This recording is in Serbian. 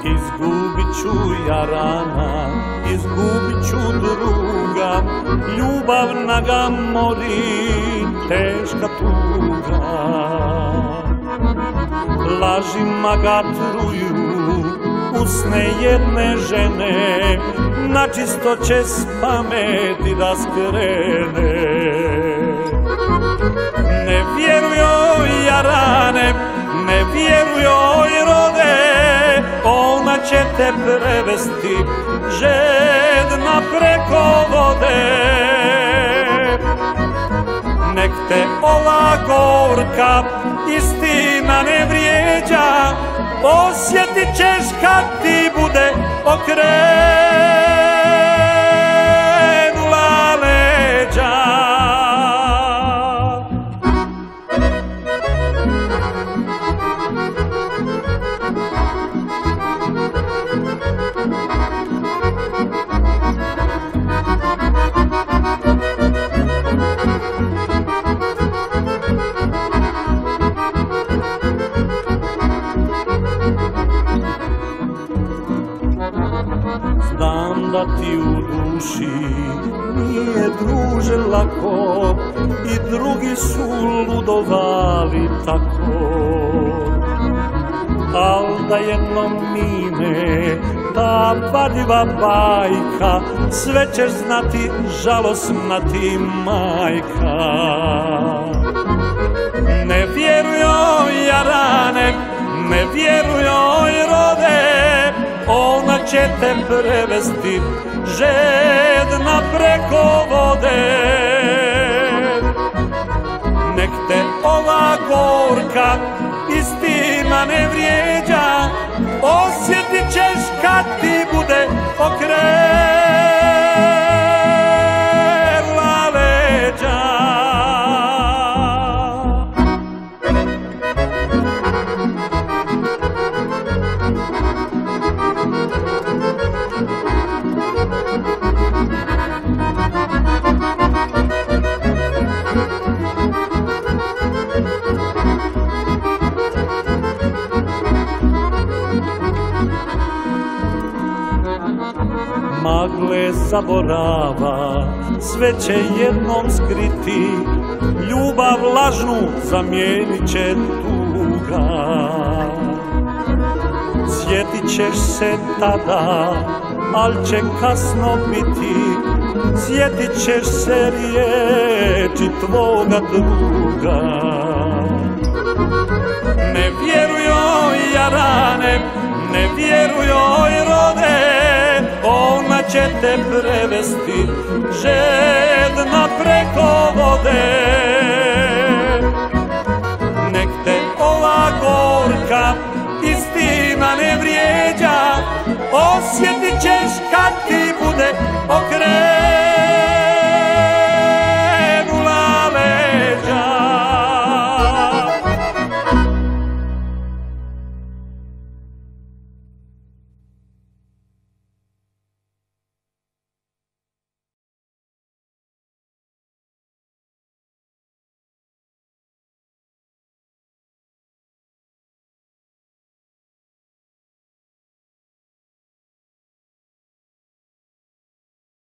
Izgubit ću jarana, izgubit ću druga, ljubav na ga mori, teška tuga. Lažima ga truju usne jedne žene, načisto će s pameti da skrene. Ne vjerujoj jarane, ne vjerujoj rode, ona će te prevesti žedna preko vode. Nek te ova gorka istina ne vrijeđa, osjetit ćeš kad ti bude okrenula leđa. Znam da ti u duši nije, druže, lako, i drugi su ludovali tako. Al da jednom mine ta varljiva bajka, sve ćeš znati, žalosna ti majka. Ne vjerujoj jarane, ne vjerujoj rode, ona će te prevesti žedna preko vode. Nek te ova gorka istina ne vrijeđa, osjetit ćeš kad ti bude okrenula leđa. Magle zaborava sve će jednom skriti, ljubav lažnu zamijenit će tuga. Sjetit ćeš se tada, al će kasno biti, sjetit ćeš se riječi tvoga druga. Ne vjerujoj jarane, ne vjerujoj rode, ona će te prevesti žedna preko vode. Nek te ova gorka istina ne vrijeđa, osjetit ćeš kad ti bude okrenula